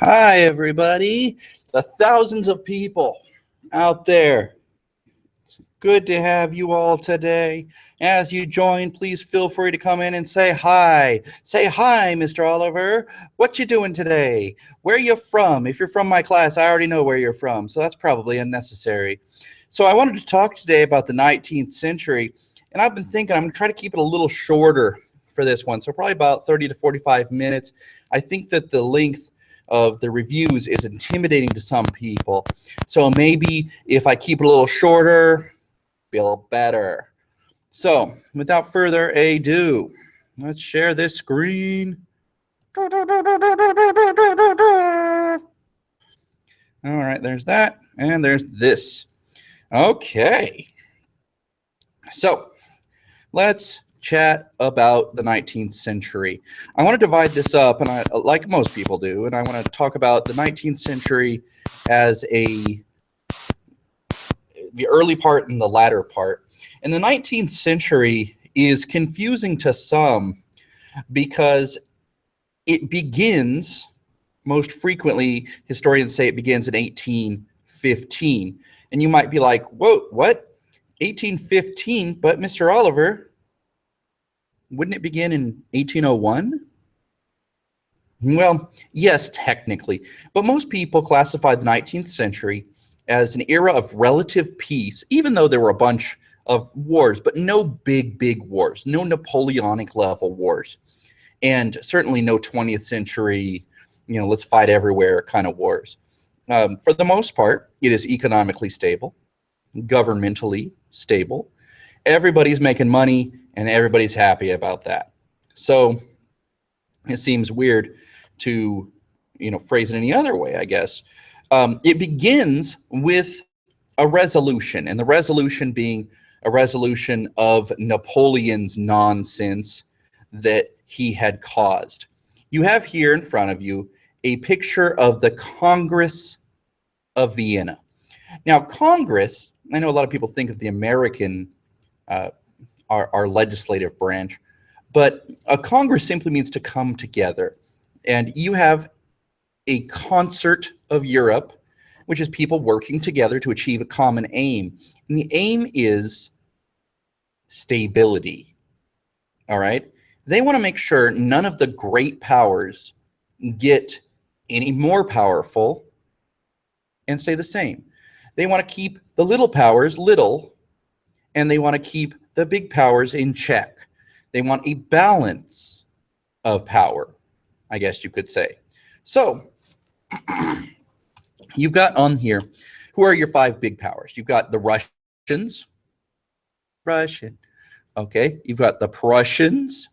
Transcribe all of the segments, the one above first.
Hi, everybody. The thousands of people out there. Good to have you all today. As you join, please feel free to come in and say hi. Say hi, Mr. Oliver. What you doing today? Where you from? If you're from my class, I already know where you're from, so that's probably unnecessary. So I wanted to talk today about the 19th century, and I've been thinking I'm going to try to keep it a little shorter for this one, so probably about 30 to 45 minutes. I think that the length of the reviews is intimidating to some people. So maybe if I keep it a little shorter, be a little better. So without further ado, let's share this screen. All right, there's that, and there's this. Okay. So let's chat about the 19th century. I want to divide this up, and like most people do, and I want to talk about the 19th century as the early part and the latter part. And the 19th century is confusing to some because it begins, most frequently, historians say it begins in 1815. And you might be like, whoa, what? 1815? But Mr. Oliver, wouldn't it begin in 1801? Well, yes, technically, but most people classify the 19th century as an era of relative peace, even though there were a bunch of wars, but no big wars, no Napoleonic level wars, and certainly no 20th century, let's fight everywhere kind of wars. For the most part, it is economically stable, governmentally stable. Everybody's making money, and everybody's happy about that. So it seems weird to, phrase it any other way, I guess. It begins with a resolution, and the resolution being a resolution of Napoleon's nonsense that he had caused. You have here in front of you a picture of the Congress of Vienna. Now, Congress, I know a lot of people think of the American, our legislative branch, but a Congress simply means to come together. And you have a concert of Europe, which is people working together to achieve a common aim. And the aim is stability. All right? They want to make sure none of the great powers get any more powerful and stay the same. They want to keep the little powers little, and they want to keep the big powers in check. They want a balance of power, I guess you could say. So you've got on here, who are your five big powers? You've got the Russians. Russian. Okay. You've got the Prussians.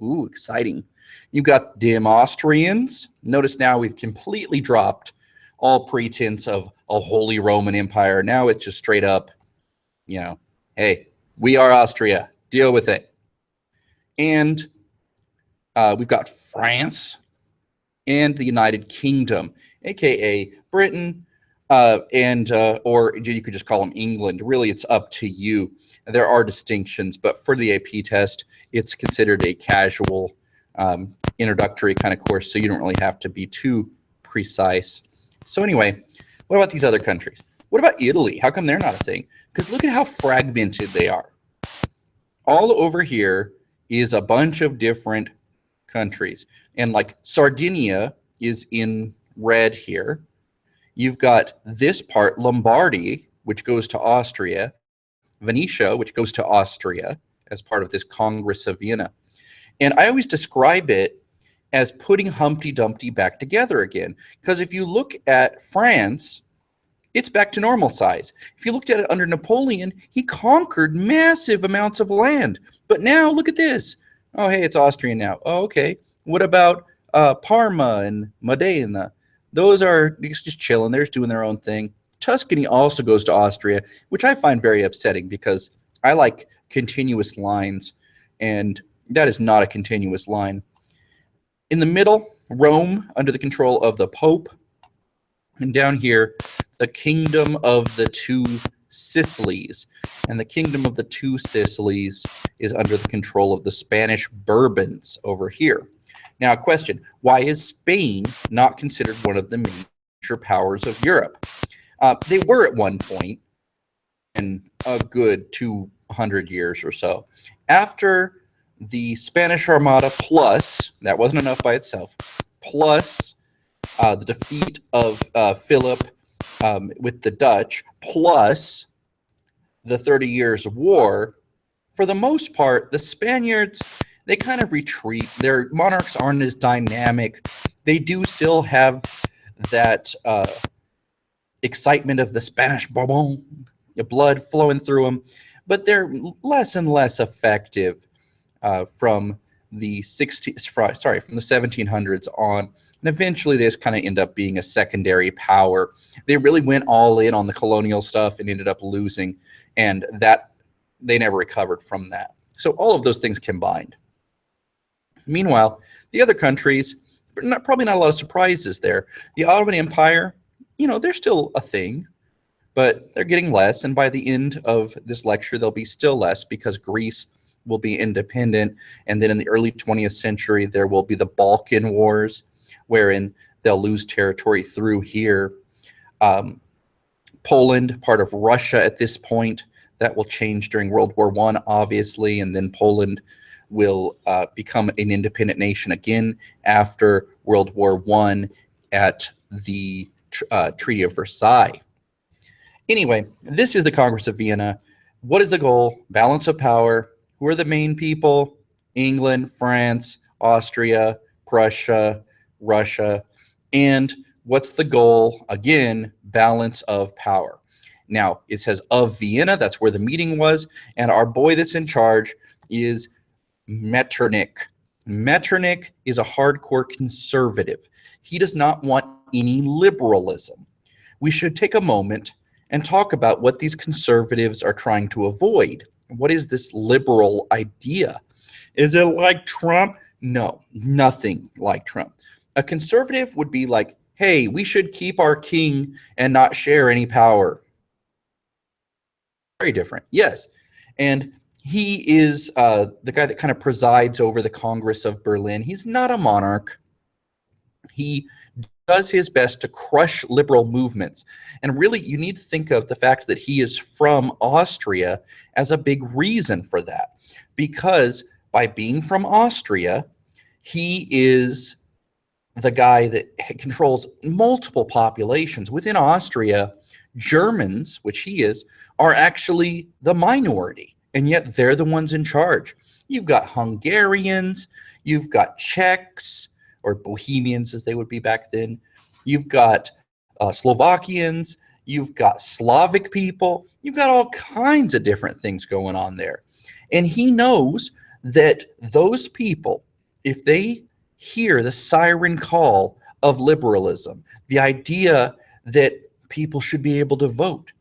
Ooh, exciting. You've got the Austrians. Notice now we've completely dropped all pretense of a Holy Roman Empire. Now it's just straight up, hey, we are Austria. Deal with it. And we've got France and the United Kingdom, aka Britain, or you could just call them England. Really, it's up to you. There are distinctions, but for the AP test, it's considered a casual introductory kind of course, so you don't really have to be too precise. So anyway, what about these other countries? What about Italy? How come they're not a thing? Because look at how fragmented they are. All over here is a bunch of different countries. And like Sardinia is in red here. You've got this part, Lombardy, which goes to Austria, Venetia, which goes to Austria as part of this Congress of Vienna. And I always describe it as putting Humpty Dumpty back together again. Because if you look at France, it's back to normal size. If you looked at it under Napoleon, he conquered massive amounts of land. But now look at this. Oh, hey, it's Austrian now. Oh, okay. What about Parma and Modena? Those are just chilling. They're just doing their own thing. Tuscany also goes to Austria, which I find very upsetting because I like continuous lines, and that is not a continuous line. In the middle, Rome, under the control of the Pope. And down here, the Kingdom of the Two Sicilies. And the Kingdom of the Two Sicilies is under the control of the Spanish Bourbons over here. Now, question, why is Spain not considered one of the major powers of Europe? They were at one point in a good 200 years or so. After the Spanish Armada plus, that wasn't enough by itself, plus the defeat of Philip with the Dutch, plus the 30 Years' War, for the most part, the Spaniards, they kind of retreat. Their monarchs aren't as dynamic. They do still have that excitement of the Spanish Bourbon, the blood flowing through them, but they're less and less effective from the 1700s on, and eventually they just kind of end up being a secondary power. They really went all in on the colonial stuff and ended up losing, and that they never recovered from that. So all of those things combined. Meanwhile, the other countries, probably not a lot of surprises there. The Ottoman Empire, they're still a thing, but they're getting less. And by the end of this lecture, they'll be still less because Greece will be independent. And then in the early 20th century, there will be the Balkan Wars, wherein they'll lose territory through here. Poland, part of Russia at this point, that will change during World War I, obviously, and then Poland will become an independent nation again after World War I at the Treaty of Versailles. Anyway, this is the Congress of Vienna. What is the goal? Balance of power. Who are the main people? England, France, Austria, Prussia, Russia. And what's the goal? Again, balance of power. Now, it says of Vienna. That's where the meeting was. And our boy that's in charge is Metternich. Metternich is a hardcore conservative. He does not want any liberalism. We should take a moment and talk about what these conservatives are trying to avoid. What is this liberal idea? Is it like Trump? No, nothing like Trump. A conservative would be like, hey, we should keep our king and not share any power. Very different, yes. And he is the guy that kind of presides over the Congress of Berlin. He's not a monarch. He does his best to crush liberal movements. And really, you need to think of the fact that he is from Austria as a big reason for that. Because by being from Austria, he is the guy that controls multiple populations. Within Austria, Germans, which he is, are actually the minority. And yet they're the ones in charge. You've got Hungarians, you've got Czechs, or Bohemians as they would be back then. You've got Slovakians, you've got Slavic people, you've got all kinds of different things going on there. And he knows that those people, if they hear the siren call of liberalism, the idea that people should be able to vote,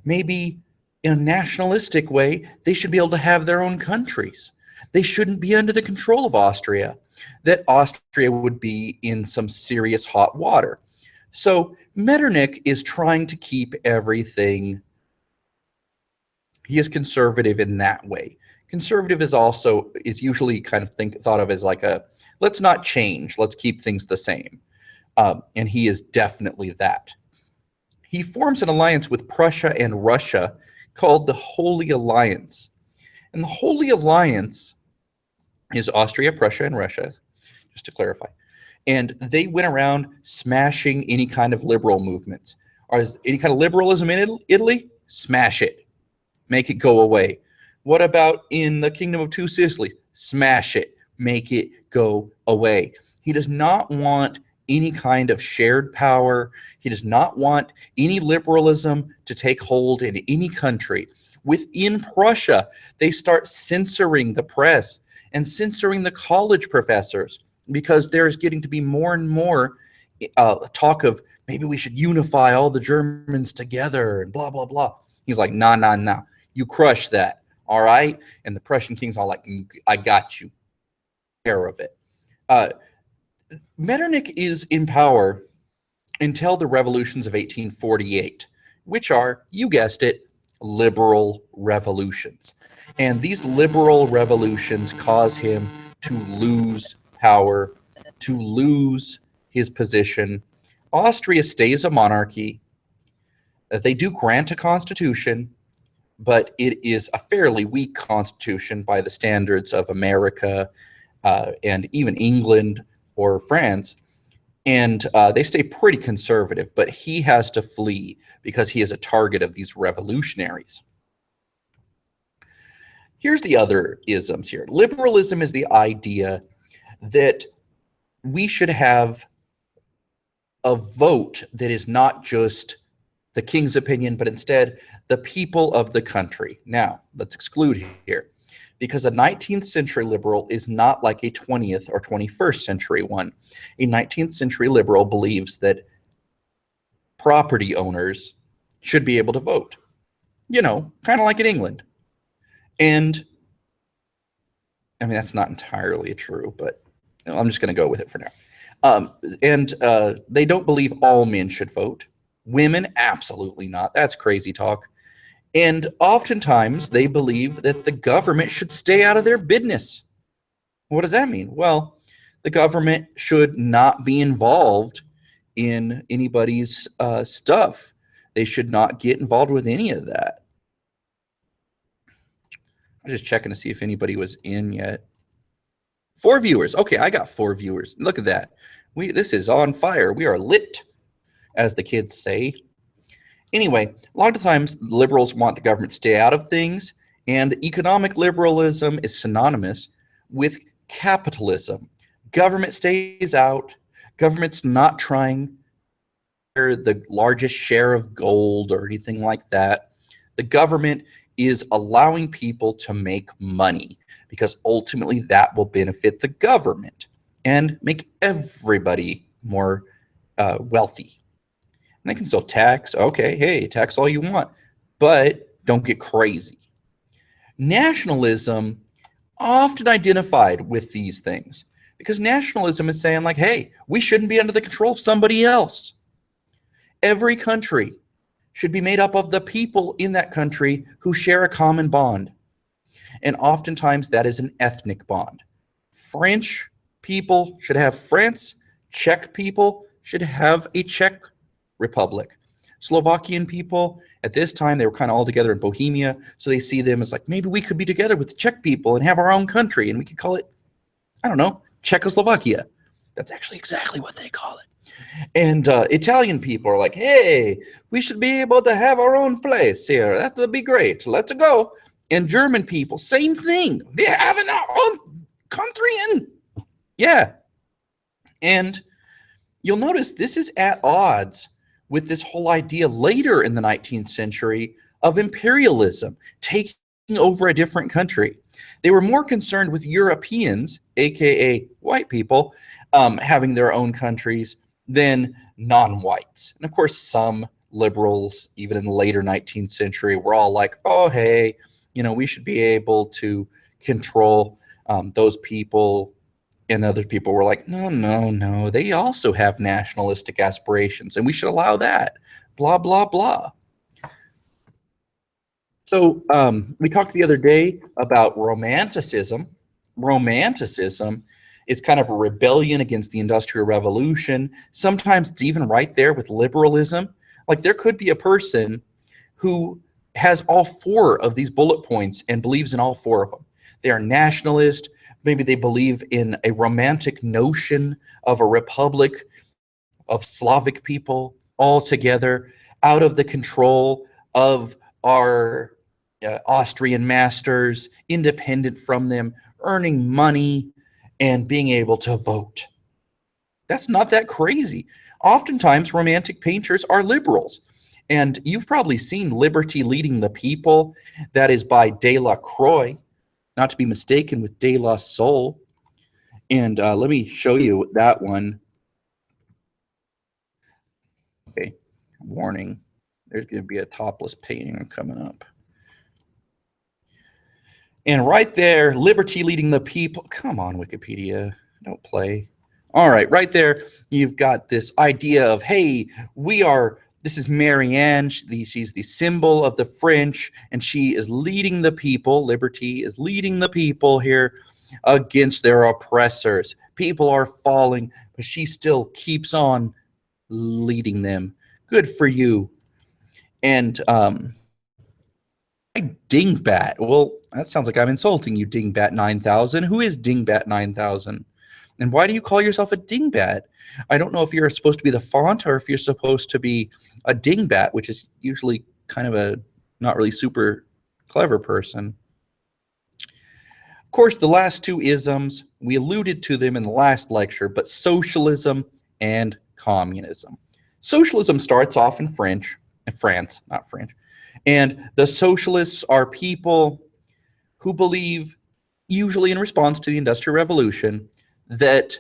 maybe in a nationalistic way, they should be able to have their own countries. They shouldn't be under the control of Austria, that Austria would be in some serious hot water. So Metternich is trying to keep everything. He is conservative in that way. Conservative is usually kind of thought of as like let's not change, let's keep things the same. And he is definitely that. He forms an alliance with Prussia and Russia called the Holy Alliance. And the Holy Alliance is Austria, Prussia, and Russia, just to clarify. And they went around smashing any kind of liberal movement. Or any kind of liberalism in Italy? Smash it. Make it go away. What about in the Kingdom of Two Sicilies? Smash it. Make it go away. He does not want any kind of shared power. He does not want any liberalism to take hold in any country. Within Prussia, they start censoring the press and censoring the college professors because there's getting to be more and more talk of maybe we should unify all the Germans together and blah, blah, blah. He's like, nah, nah, nah. You crush that, all right? And the Prussian king's all like, I got you. Care of it. Metternich is in power until the revolutions of 1848, which are, you guessed it, liberal revolutions. And these liberal revolutions cause him to lose power to lose his position. Austria stays a monarchy. They do grant a constitution, but it is a fairly weak constitution by the standards of America and even England or France. And they stay pretty conservative, but he has to flee because he is a target of these revolutionaries. Here's the other isms here. Liberalism is the idea that we should have a vote that is not just the king's opinion, but instead the people of the country. Now, let's exclude here, because a 19th century liberal is not like a 20th or 21st century one. A 19th century liberal believes that property owners should be able to vote, you know, kind of like in England. And I mean, that's not entirely true, but I'm just going to go with it for now. They don't believe all men should vote. Women, absolutely not. That's crazy talk. And oftentimes they believe that the government should stay out of their business. What does that mean? Well, the government should not be involved in anybody's stuff. They should not get involved with any of that. I'm just checking to see if anybody was in yet. 4 viewers. Okay, I got 4 viewers. Look at that. This is on fire. We are lit, as the kids say. Anyway, a lot of times liberals want the government to stay out of things, and economic liberalism is synonymous with capitalism. Government stays out. Government's not trying for the largest share of gold or anything like that. The government is allowing people to make money because ultimately that will benefit the government and make everybody more wealthy. And they can still tax. Okay, hey, tax all you want, but don't get crazy. Nationalism often identified with these things because nationalism is saying like, hey, we shouldn't be under the control of somebody else. Every country should be made up of the people in that country who share a common bond. And oftentimes that is an ethnic bond. French people should have France. Czech people should have a Czech Republic. Slovakian people, at this time, they were kind of all together in Bohemia, so they see them as like, maybe we could be together with the Czech people and have our own country, and we could call it, I don't know, Czechoslovakia. That's actually exactly what they call it. And Italian people are like, hey, we should be able to have our own place here. That would be great. Let's go. And German people, same thing. They're having our own country. And yeah. And you'll notice this is at odds with this whole idea later in the 19th century of imperialism, taking over a different country. They were more concerned with Europeans, aka white people, having their own countries than non-whites. And of course, some liberals, even in the later 19th century, were all like, oh, hey, you know, we should be able to control those people. And other people were like, no, no, no, they also have nationalistic aspirations, and we should allow that, blah, blah, blah. So we talked the other day about Romanticism. Romanticism is kind of a rebellion against the Industrial Revolution. Sometimes it's even right there with liberalism. Like there could be a person who has all 4 of these bullet points and believes in all 4 of them. They are nationalist. Maybe they believe in a romantic notion of a republic of Slavic people all together out of the control of our Austrian masters, independent from them, earning money and being able to vote. That's not that crazy. Oftentimes, romantic painters are liberals. And you've probably seen Liberty Leading the People. That is by Delacroix, not to be mistaken with De La Soul. And let me show you that one. Okay, warning. There's going to be a topless painting coming up. And right there, Liberty Leading the People. Come on, Wikipedia. Don't play. All right, right there, you've got this idea of, hey, this is Marianne. She's the symbol of the French, and she is leading the people. Liberty is leading the people here against their oppressors. People are falling, but she still keeps on leading them. Good for you. And Dingbat. Well, that sounds like I'm insulting you, Dingbat 9000. Who is Dingbat 9000? And why do you call yourself a dingbat? I don't know if you're supposed to be the font or if you're supposed to be a dingbat, which is usually kind of a not really super clever person. Of course, the last two isms, we alluded to them in the last lecture, but socialism and communism. Socialism starts off in France, not French. And the socialists are people who believe, usually in response to the Industrial Revolution, that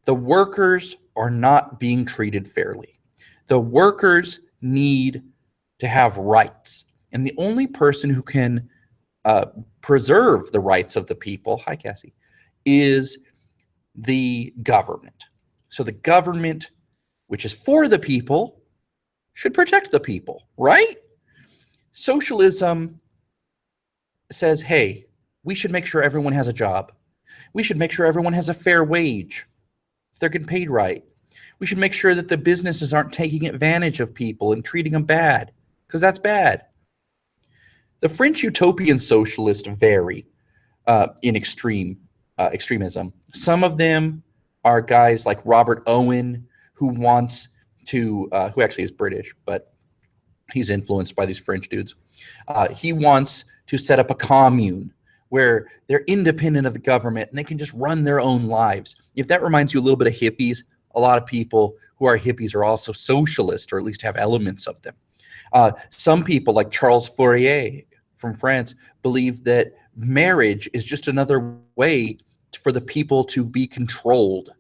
the workers are not being treated fairly. The workers need to have rights. And the only person who can preserve the rights of the people, hi Cassie, is the government. So the government, which is for the people, should protect the people, right? Socialism says, hey, we should make sure everyone has a job. We should make sure everyone has a fair wage if they're getting paid right. We should make sure that the businesses aren't taking advantage of people and treating them bad, because that's bad. The French utopian socialists vary in extremism. Some of them are guys like Robert Owen, who wants to, who actually is British, but he's influenced by these French dudes. He wants to set up a commune where they're independent of the government and they can just run their own lives. If that reminds you a little bit of hippies, a lot of people who are hippies are also socialists, or at least have elements of them. Some people like Charles Fourier from France believe that marriage is just another way for the people to be controlled,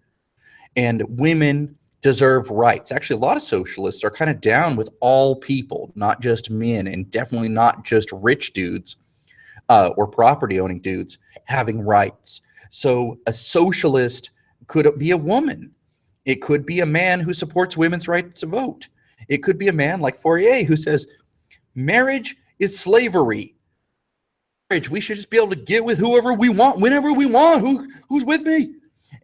and women deserve rights. Actually, a lot of socialists are kind of down with all people, not just men, and definitely not just rich dudes or property owning dudes having rights. So a socialist could be a woman. It could be a man who supports women's right to vote. It could be a man like Fourier who says marriage is slavery. Marriage, we should just be able to get with whoever we want, whenever we want. Who's with me?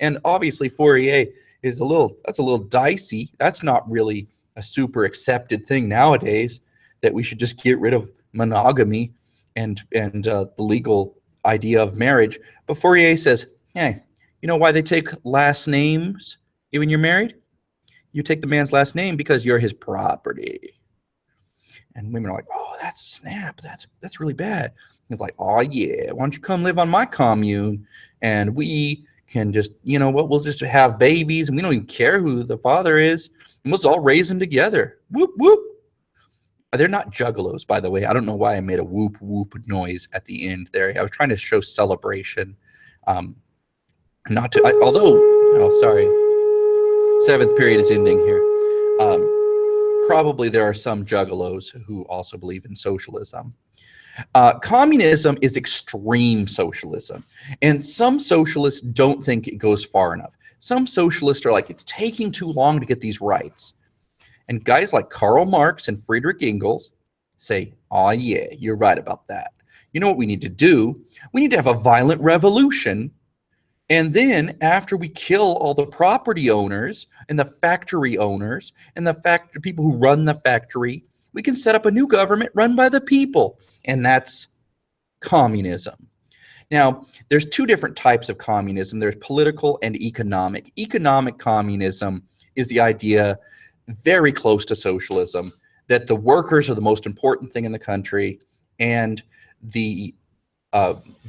And obviously Fourier is that's a little dicey. That's not really a super accepted thing nowadays, that we should just get rid of monogamy and the legal idea of marriage. But Fourier says, hey, you know why they take last names when you're married? You take the man's last name because you're his property. And women are like, oh, that's snap. That's really bad. He's like, oh yeah, why don't you come live on my commune and we can just, you know what, we'll just have babies and we don't even care who the father is, and we'll just all raise them together. Whoop, whoop. They're not juggalos, by the way. I don't know why I made a whoop, whoop noise at the end there. I was trying to show celebration. Not to, although, oh, sorry. 7th period is ending here. Probably there are some juggalos who also believe in socialism. Communism is extreme socialism, and some socialists don't think it goes far enough. Some socialists are like, it's taking too long to get these rights. And guys like Karl Marx and Friedrich Engels say, oh yeah, you're right about that. You know what we need to do? We need to have a violent revolution. And then after we kill all the property owners and the factory owners and the people who run the factory, we can set up a new government run by the people. And that's communism. Now, there's two different types of communism. There's political and economic. Economic communism is the idea, very close to socialism, that the workers are the most important thing in the country and the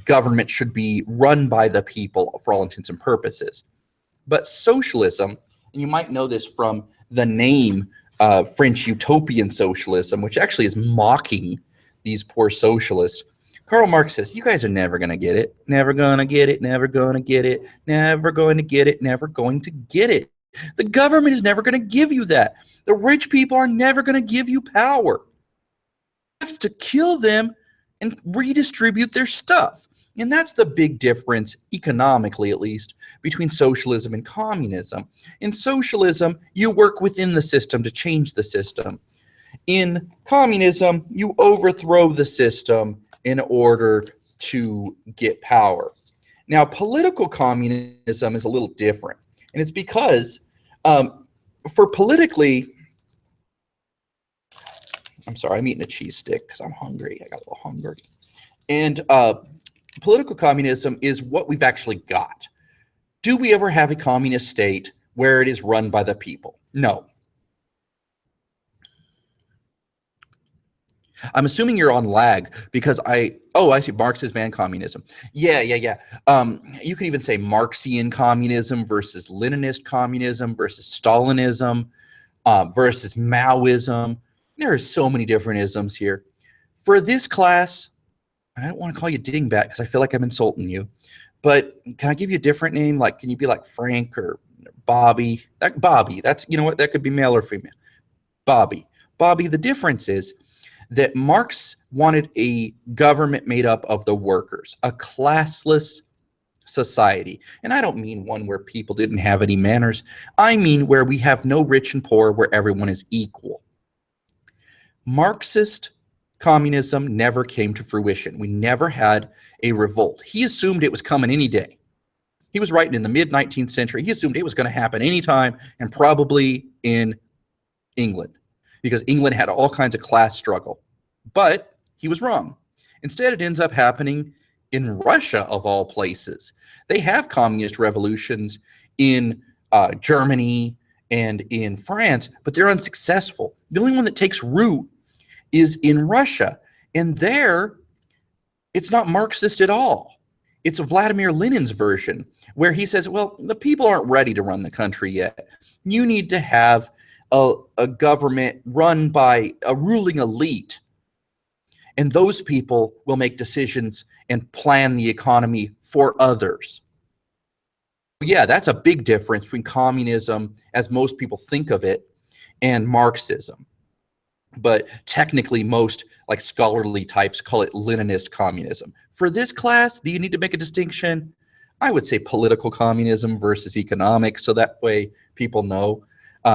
government should be run by the people for all intents and purposes. But socialism, and you might know this from the name French utopian socialism, which actually is mocking these poor socialists. Karl Marx says, you guys are never going to get it. Never going to get it. Never going to get it. Never going to get it. Never going to get it. The government is never going to give you that. The rich people are never going to give you power. You have to kill them and redistribute their stuff. And that's the big difference, economically at least, between socialism and communism. In socialism, you work within the system to change the system. In communism, you overthrow the system in order to get power. Now, political communism is a little different, and it's because for politically, I'm sorry, I'm eating a cheese stick because I'm hungry. I got a little hungry. And political communism is what we've actually got. Do we ever have a communist state where it is run by the people? No. I'm assuming you're on lag because I see Marxism and communism. Yeah. You could even say Marxian communism versus Leninist communism versus Stalinism versus Maoism. There are so many different isms here. For this class, I don't want to call you dingbat because I feel like I'm insulting you, but can I give you a different name? Like, can you be like Frank or Bobby? Bobby, that's, you know what, that could be male or female. Bobby. The difference is that Marx wanted a government made up of the workers, a classless society. And I don't mean one where people didn't have any manners. I mean where we have no rich and poor, where everyone is equal. Marxist communism never came to fruition. We never had a revolt. He assumed it was coming any day. He was writing in the mid-19th century. He assumed it was going to happen anytime, and probably in England, because England had all kinds of class struggle. But he was wrong. Instead, it ends up happening in Russia, of all places. They have communist revolutions in Germany and in France, but they're unsuccessful. The only one that takes root is in Russia. And there, it's not Marxist at all. It's Vladimir Lenin's version, where he says, well, the people aren't ready to run the country yet. You need to have a government run by a ruling elite, and those people will make decisions and plan the economy for others. Yeah, that's a big difference between communism, as most people think of it, and Marxism. But technically, most like scholarly types call it Leninist communism. For this class, do you need to make a distinction? I would say political communism versus economic, so that way people know.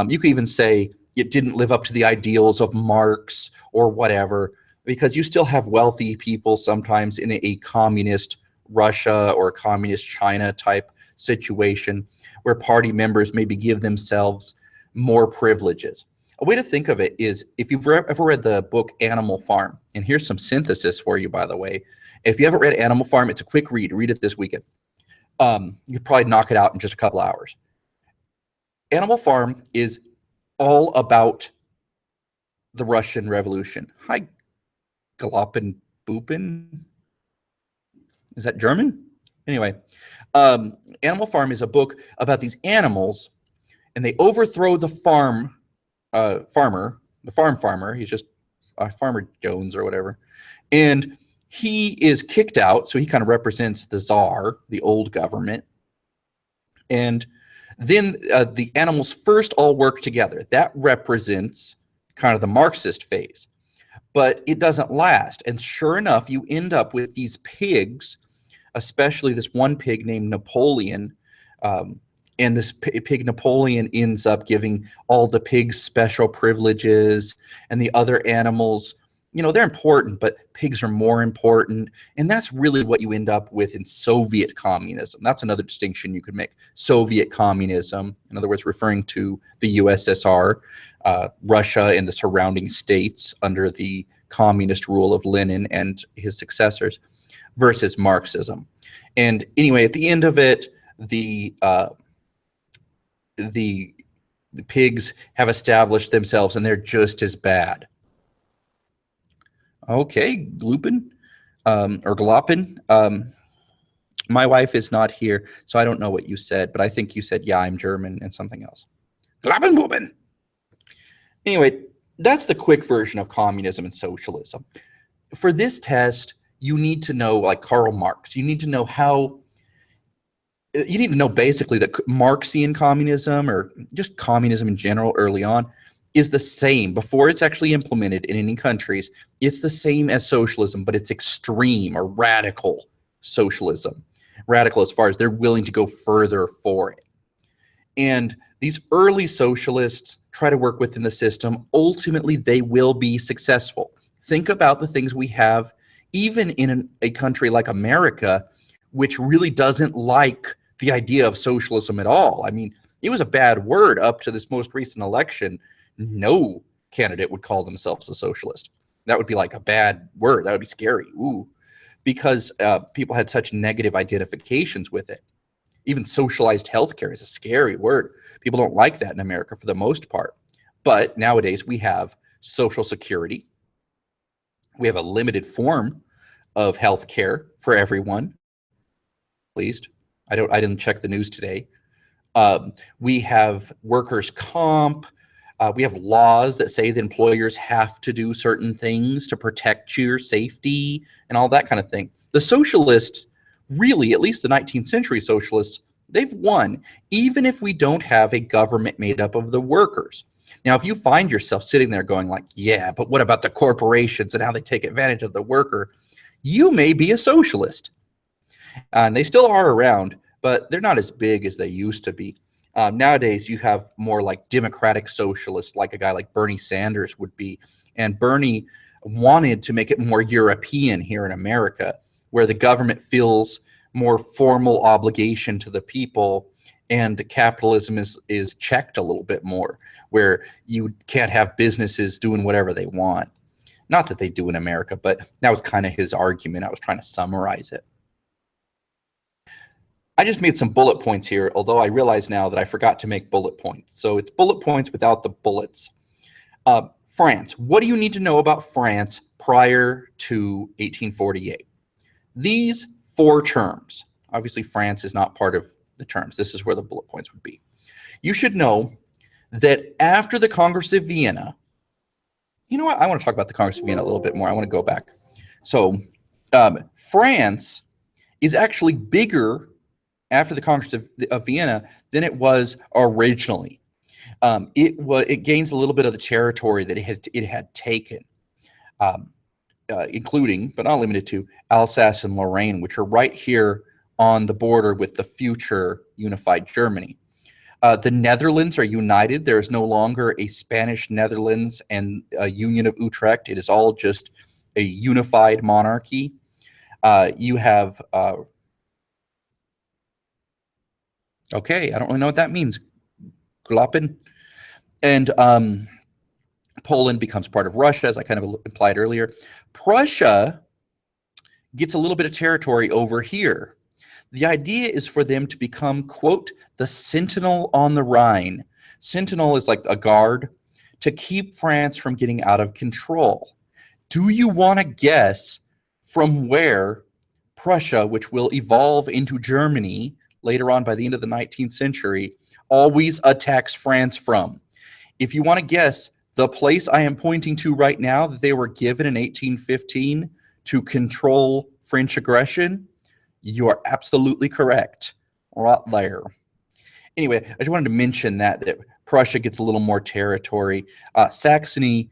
You could even say it didn't live up to the ideals of Marx or whatever, because you still have wealthy people sometimes in a communist Russia or communist China type situation where party members maybe give themselves more privileges. A way to think of it is, if you've ever read the book Animal Farm, and here's some synthesis for you, by the way. If you haven't read Animal Farm, it's a quick read. Read it this weekend. You could probably knock it out in just a couple hours. Animal Farm is all about the Russian Revolution. Hi, Galopin Boopin. Is that German? Anyway, Animal Farm is a book about these animals, and they overthrow the farmer. He's just Farmer Jones or whatever. And he is kicked out, so he kind of represents the czar, the old government. And then the animals first all work together. That represents kind of the Marxist phase. But it doesn't last. And sure enough, you end up with these pigs, especially this one pig named Napoleon. And this pig Napoleon ends up giving all the pigs special privileges, and the other animals, you know, they're important, but pigs are more important. And that's really what you end up with in Soviet communism. That's another distinction you could make. Soviet communism, in other words, referring to the USSR, Russia and the surrounding states under the communist rule of Lenin and his successors, versus Marxism. And anyway, at the end of it, the pigs have established themselves, and they're just as bad. Okay, Glupin or Galopin. My wife is not here, so I don't know what you said, but I think you said, yeah, I'm German and something else. Galopin Glupin. Anyway, that's the quick version of communism and socialism. For this test, you need to know, like Karl Marx, you need to know basically that Marxian communism, or just communism in general early on, is the same before it's actually implemented in any countries. It's the same as socialism, but it's extreme or radical socialism. Radical as far as they're willing to go further for it. And these early socialists try to work within the system. Ultimately, they will be successful. Think about the things we have, even in a country like America, which really doesn't like the idea of socialism at all. I mean, it was a bad word up to this most recent election. No candidate would call themselves a socialist. That would be like a bad word. That would be scary. Ooh, because people had such negative identifications with it. Even socialized healthcare is a scary word. People don't like that in America for the most part. But nowadays we have Social Security. We have a limited form of healthcare for everyone. At least I didn't check the news today. We have workers' comp. We have laws that say that employers have to do certain things to protect your safety and all that kind of thing. The socialists, really, at least the 19th century socialists, they've won, even if we don't have a government made up of the workers. Now, if you find yourself sitting there going like, yeah, but what about the corporations and how they take advantage of the worker? You may be a socialist. And they still are around, but they're not as big as they used to be. Nowadays, you have more like democratic socialists, like a guy like Bernie Sanders would be. And Bernie wanted to make it more European here in America, where the government feels more formal obligation to the people, and capitalism is checked a little bit more, where you can't have businesses doing whatever they want. Not that they do in America, but that was kind of his argument. I was trying to summarize it. I just made some bullet points here, although I realize now that I forgot to make bullet points. So it's bullet points without the bullets. France. What do you need to know about France prior to 1848? These 4 terms. Obviously, France is not part of the terms. This is where the bullet points would be. You should know that after the Congress of Vienna, you know what? I want to talk about the Congress of Vienna a little bit more. I want to go back. So France is actually bigger after the Congress of Vienna than it was originally. It gains a little bit of the territory that it had taken, including, but not limited to, Alsace and Lorraine, which are right here on the border with the future unified Germany. The Netherlands are united. There is no longer a Spanish Netherlands and a Union of Utrecht. It is all just a unified monarchy. You have okay, I don't really know what that means. Gloppen. And Poland becomes part of Russia, as I kind of implied earlier. Prussia gets a little bit of territory over here. The idea is for them to become, quote, the sentinel on the Rhine. Sentinel is like a guard to keep France from getting out of control. Do you want to guess from where Prussia, which will evolve into Germany later on by the end of the 19th century, always attacks France from? If you want to guess, the place I am pointing to right now that they were given in 1815 to control French aggression, you are absolutely correct. Right there. Anyway, I just wanted to mention that Prussia gets a little more territory. Saxony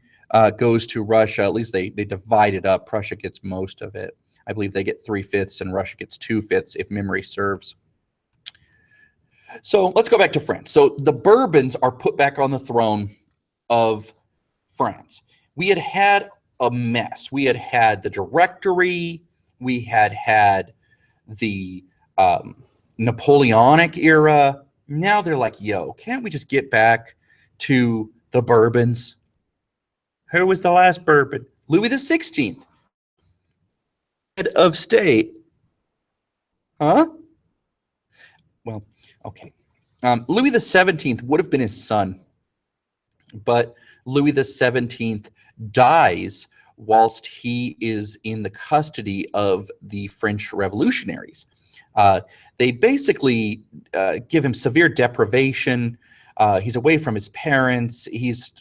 goes to Russia. At least they divide it up. Prussia gets most of it. I believe they get 3/5 and Russia gets 2/5 if memory serves. So let's go back to France. So the Bourbons are put back on the throne of France. We had a mess. We had the Directory. We had the Napoleonic era. Now they're like, yo, can't we just get back to the Bourbons? Who was the last Bourbon? Louis XVI. Head of state. Huh? Well, okay. Louis XVII would have been his son, but Louis XVII dies whilst he is in the custody of the French revolutionaries. They basically give him severe deprivation. He's away from his parents. He's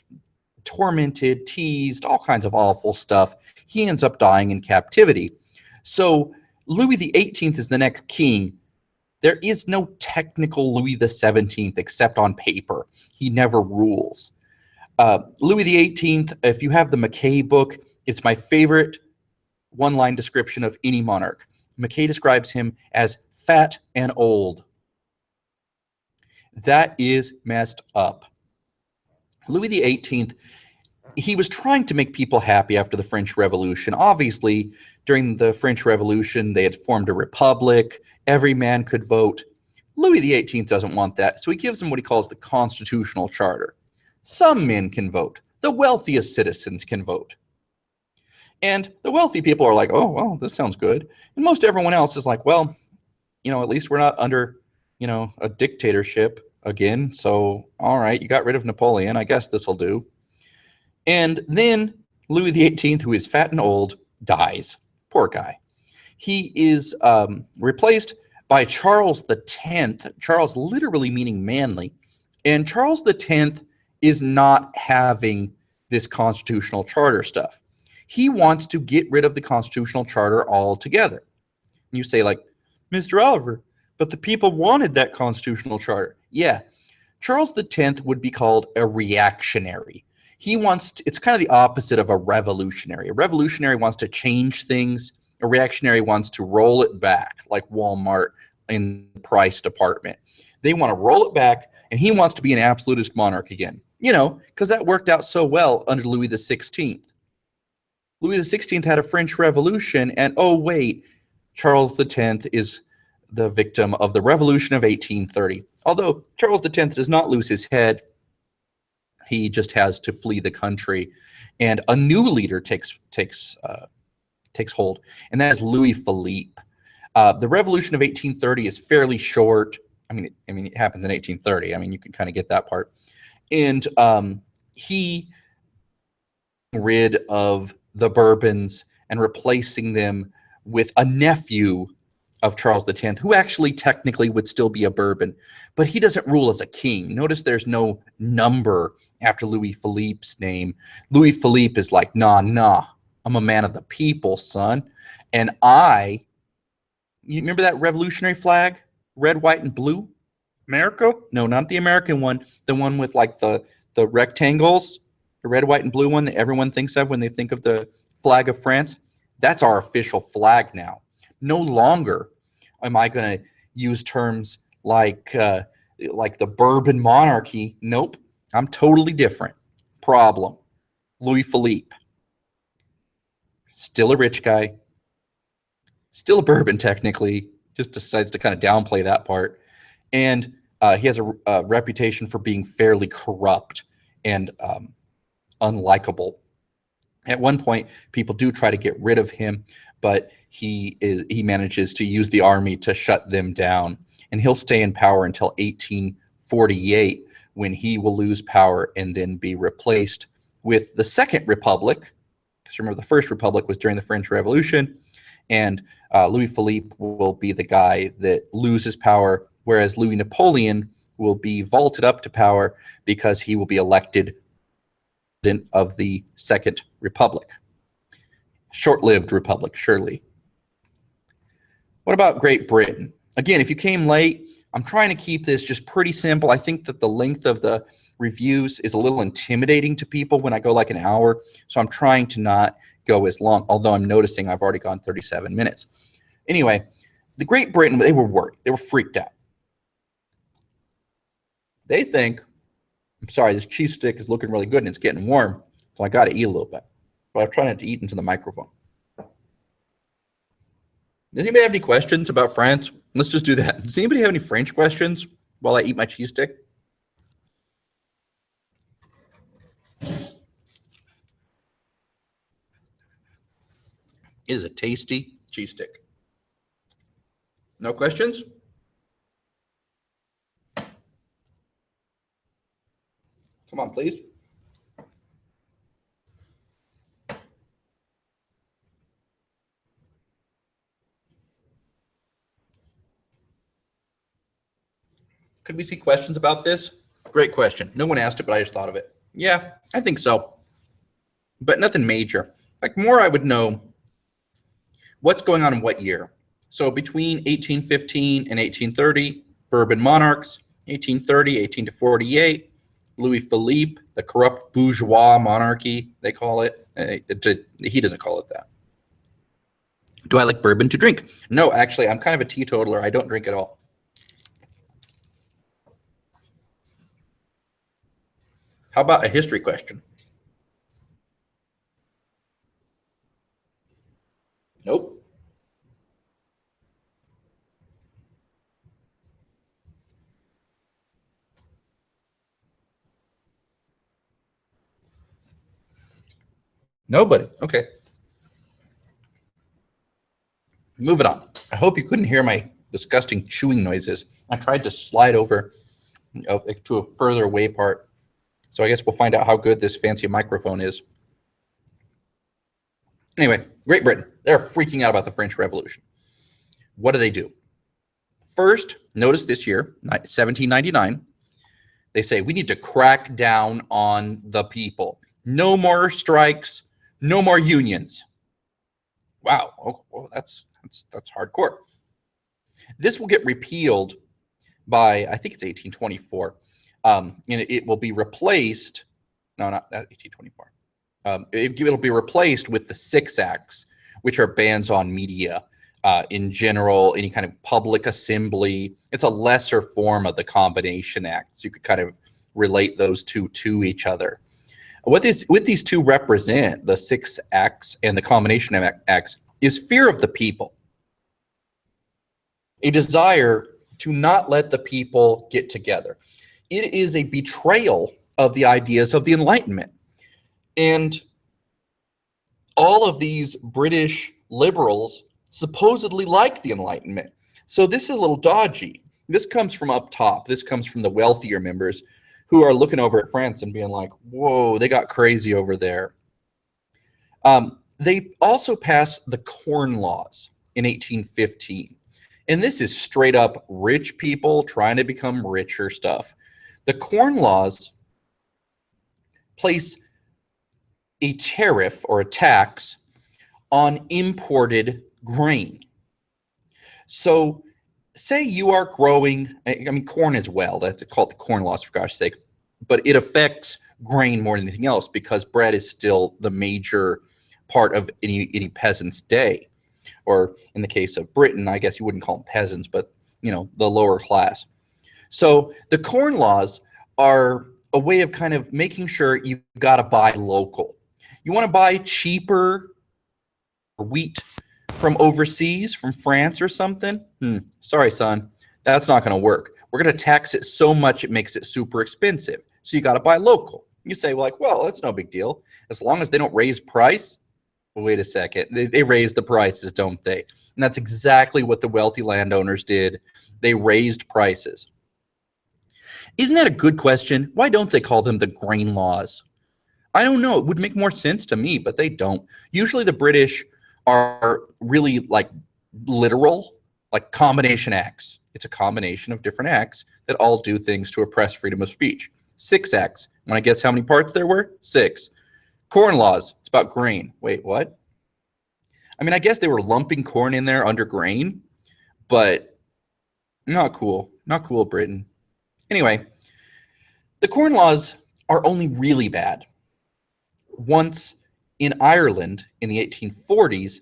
tormented, teased, all kinds of awful stuff. He ends up dying in captivity. So Louis XVIII is the next king. There is no technical Louis XVII except on paper. He never rules. Louis XVIII, if you have the Mackay book, it's my favorite one-line description of any monarch. Mackay describes him as fat and old. That is messed up. Louis XVIII he was trying to make people happy after the French Revolution. Obviously, during the French Revolution, they had formed a republic. Every man could vote. Louis XVIII doesn't want that, so he gives them what he calls the constitutional charter. Some men can vote. The wealthiest citizens can vote. And the wealthy people are like, oh, well, this sounds good. And most everyone else is like, well, at least we're not under, a dictatorship again. So, all right, you got rid of Napoleon. I guess this will do. And then Louis XVIII, who is fat and old, dies. Poor guy. He is replaced by Charles X. Charles literally meaning manly. And Charles X is not having this constitutional charter stuff. He wants to get rid of the constitutional charter altogether. You say, like, Mr. Oliver, but the people wanted that constitutional charter. Yeah, Charles X would be called a reactionary. He wants to, it's kind of the opposite of a revolutionary. A revolutionary wants to change things. A reactionary wants to roll it back, like Walmart in the price department. They want to roll it back, and he wants to be an absolutist monarch again. Because that worked out so well under Louis XVI. Louis XVI had a French Revolution, and oh wait, Charles X is the victim of the Revolution of 1830. Although Charles X does not lose his head, he just has to flee the country, and a new leader takes hold, and that is Louis Philippe. The Revolution of 1830 is fairly short. I mean, it happens in 1830. I mean, you can kind of get that part. And he rid of the Bourbons and replacing them with a nephew of Charles X, who actually technically would still be a Bourbon, but he doesn't rule as a king. Notice there's no number after Louis Philippe's name. Louis Philippe is like, nah, I'm a man of the people, son. And you remember that revolutionary flag? Red, white, and blue? America? No, not the American one. The one with like the rectangles, the red, white, and blue one that everyone thinks of when they think of the flag of France. That's our official flag now. No longer am I going to use terms like the Bourbon monarchy. Nope, I'm totally different. Problem. Louis Philippe. Still a rich guy. Still a Bourbon technically. Just decides to kind of downplay that part. And he has a reputation for being fairly corrupt and unlikable. At one point, people do try to get rid of him, but he manages to use the army to shut them down. And he'll stay in power until 1848, when he will lose power and then be replaced with the Second Republic. Because remember, the First Republic was during the French Revolution, and Louis Philippe will be the guy that loses power, whereas Louis Napoleon will be vaulted up to power because he will be elected president of the Second Republic. Short-lived republic, surely. What about Great Britain? Again, if you came late, I'm trying to keep this just pretty simple. I think that the length of the reviews is a little intimidating to people when I go like an hour, so I'm trying to not go as long, although I'm noticing I've already gone 37 minutes. Anyway, the Great Britain, they were worried. They were freaked out. They think, I'm sorry, this cheese stick is looking really good and it's getting warm, so I got to eat a little bit. But I'm trying not to eat into the microphone. Does anybody have any questions about France? Let's just do that. Does anybody have any French questions while I eat my cheese stick? It is a tasty cheese stick. No questions? Come on, please. Could we see questions about this? Great question. No one asked it, but I just thought of it. Yeah, I think so. But nothing major. Like more I would know what's going on in what year. So between 1815 and 1830, Bourbon monarchs, 1830, 18 to 48, Louis Philippe, the corrupt bourgeois monarchy, they call it. He doesn't call it that. Do I like bourbon to drink? No, actually, I'm kind of a teetotaler. I don't drink at all. How about a history question? Nobody. Okay. Moving on. I hope you couldn't hear my disgusting chewing noises. I tried to slide over to a further away part. So I guess we'll find out how good this fancy microphone is. Anyway, Great Britain. They're freaking out about the French Revolution. What do? First, notice this year, 1799, they say we need to crack down on the people. No more strikes, no more unions. Wow, oh, well, that's hardcore. This will get repealed by, I think it's 1824, and it will be replaced. No, not 1824. It'll be replaced with the 6 Acts, which are bans on media in general, any kind of public assembly. It's a lesser form of the Combination Act, so you could kind of relate those two to each other. What these two represent, the 6 Acts and the Combination Acts, is fear of the people. A desire to not let the people get together. It is a betrayal of the ideas of the Enlightenment. And all of these British liberals supposedly like the Enlightenment. So this is a little dodgy. This comes from up top. This comes from the wealthier members who are looking over at France and being like, whoa, they got crazy over there. They also passed the Corn Laws in 1815. And this is straight up rich people trying to become richer stuff. The Corn Laws place a tariff or a tax on imported grain. So say you are growing, I mean, corn as well, that's called the Corn Laws for gosh sake, but it affects grain more than anything else because bread is still the major part of any peasant's day. Or in the case of Britain, I guess you wouldn't call them peasants, but you know, the lower class. So the Corn Laws are a way of kind of making sure you've got to buy local. You want to buy cheaper wheat from overseas, from France or something? Sorry, son, that's not going to work. We're going to tax it so much it makes it super expensive. So you got to buy local. You say, well, that's no big deal. As long as they don't raise price. Well, wait a second. They raise the prices, don't they? And that's exactly what the wealthy landowners did. They raised prices. Isn't that a good question? Why don't they call them the grain laws? I don't know. It would make more sense to me, but they don't. Usually the British are really like literal, like combination acts. It's a combination of different acts that all do things to oppress freedom of speech. 6 acts. Want to guess how many parts there were? 6. Corn Laws. It's about grain. Wait, what? I mean, I guess they were lumping corn in there under grain, but not cool. Not cool, Britain. Anyway, the Corn Laws are only really bad once in Ireland in the 1840s.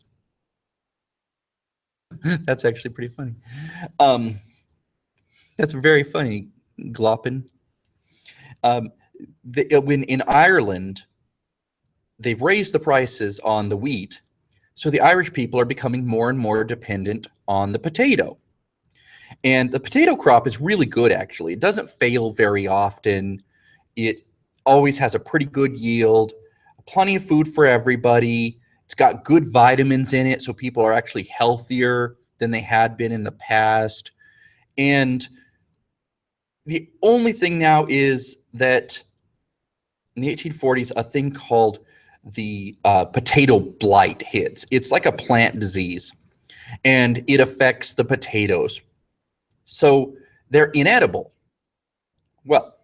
That's actually pretty funny. That's very funny, Gloppin. When in Ireland, they've raised the prices on the wheat, so the Irish people are becoming more and more dependent on the potato. And the potato crop is really good, actually. It doesn't fail very often. It always has a pretty good yield, plenty of food for everybody. It's got good vitamins in it, so people are actually healthier than they had been in the past. And the only thing now is that in the 1840s, a thing called the potato blight hits. It's like a plant disease, and it affects the potatoes. So they're inedible. Well,